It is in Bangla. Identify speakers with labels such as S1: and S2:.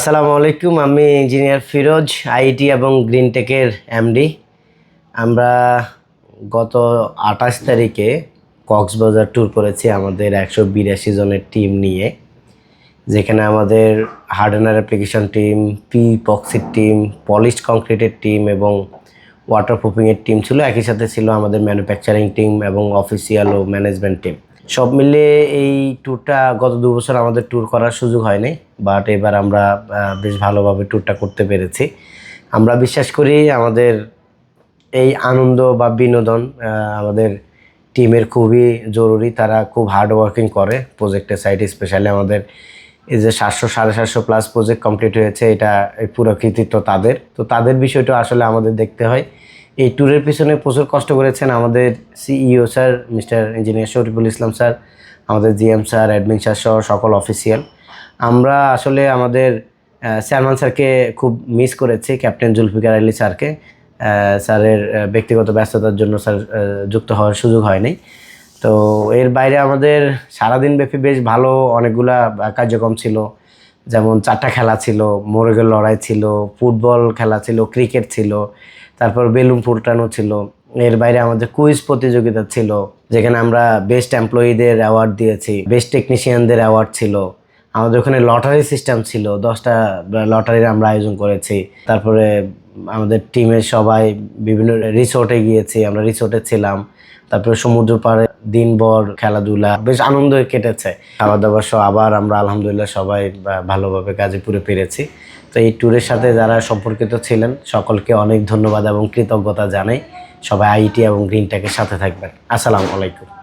S1: আসসালামু আলাইকুম। আমি ইঞ্জিনিয়ার ফিরোজ, আইটি এবং গ্রিন টেকের এমডি। আমরা গত 28 তারিখে কক্সবাজার ট্যুর করেছি আমাদের 182 জনের টিম নিয়ে, যেখানে আমাদের হার্ডেনার অ্যাপ্লিকেশন টিম, পক্সির টিম, পলিশড কংক্রিটের টিম এবং ওয়াটারপ্রুফিংয়ের টিম ছিল। একই সাথে ছিল আমাদের ম্যানুফ্যাকচারিং টিম এবং অফিসিয়াল ও ম্যানেজমেন্ট টিম। সব মিলিয়ে এই ট্যুরটা গত 2 বছর আমাদের ট্যুর করার সুযোগ হয়নি, বাট এবার আমরা বেশ ভালোভাবে ট্যুরটা করতে পেরেছি। আমরা বিশ্বাস করি আমাদের এই আনন্দ বা বিনোদন আমাদের টিমের খুবই জরুরি। তারা খুব হার্ড ওয়ার্কিং করে প্রজেক্টের সাইডে, স্পেশালি আমাদের এই যে 700-750+ প্রজেক্ট কমপ্লিট হয়েছে, এটা এই পুরো কৃতিত্ব তাদের। তো তাদের বিষয়টা আসলে আমাদের দেখতে হয়। এই ট্যুরের পিছনে প্রচুর কষ্ট করেছেন আমাদের CEO sir mister engineer Shariful Islam sir, আমাদের জিএম স্যার, অ্যাডমিন স্যার সহ সকল অফিসিয়াল। আমরা আসলে আমাদের চেয়ারম্যান স্যারকে খুব মিস করেছি, ক্যাপ্টেন জুলফিকার আলী স্যারকে। স্যারের ব্যক্তিগত ব্যস্ততার জন্য স্যার যুক্ত হওয়ার সুযোগ হয়নি। তো এর বাইরে আমাদের সারাদিন ব্যাপী বেশ ভালো অনেকগুলা কার্যক্রম ছিল, যেমন 4টা খেলা ছিল, মোরগের লড়াই ছিল, ফুটবল খেলা ছিল, ক্রিকেট ছিল, তারপর বেলুন ফুটানো ছিল। এর বাইরে আমাদের কুইজ প্রতিযোগিতা ছিল, যেখানে আমরা বেস্ট এমপ্লয়ীদের অ্যাওয়ার্ড দিয়েছি, বেস্ট টেকনিশিয়ানদের অ্যাওয়ার্ড ছিল। আমাদের ওখানে লটারি সিস্টেম ছিল, 10টা লটারির আমরা আয়োজন করেছি। তারপরে আমাদের টিমের সবাই বিভিন্ন রিসোর্টে গিয়েছি, আমরা রিসোর্টে ছিলাম। তারপরে সমুদ্র পাড়ে দিনভর খেলাধুলা, বেশ আনন্দ কেটেছে। খাওয়া দাওয়া সহ আবার আমরা আলহামদুলিল্লাহ সবাই ভালোভাবে গাজীপুরে পেরেছি। তো এই ট্যুরের সাথে যারা সম্পর্কিত ছিলেন সকলকে অনেক ধন্যবাদ এবং কৃতজ্ঞতা জানাই। সবাই আইটি এবং গ্রিন টেকের সাথে থাকবেন। আসসালামু আলাইকুম।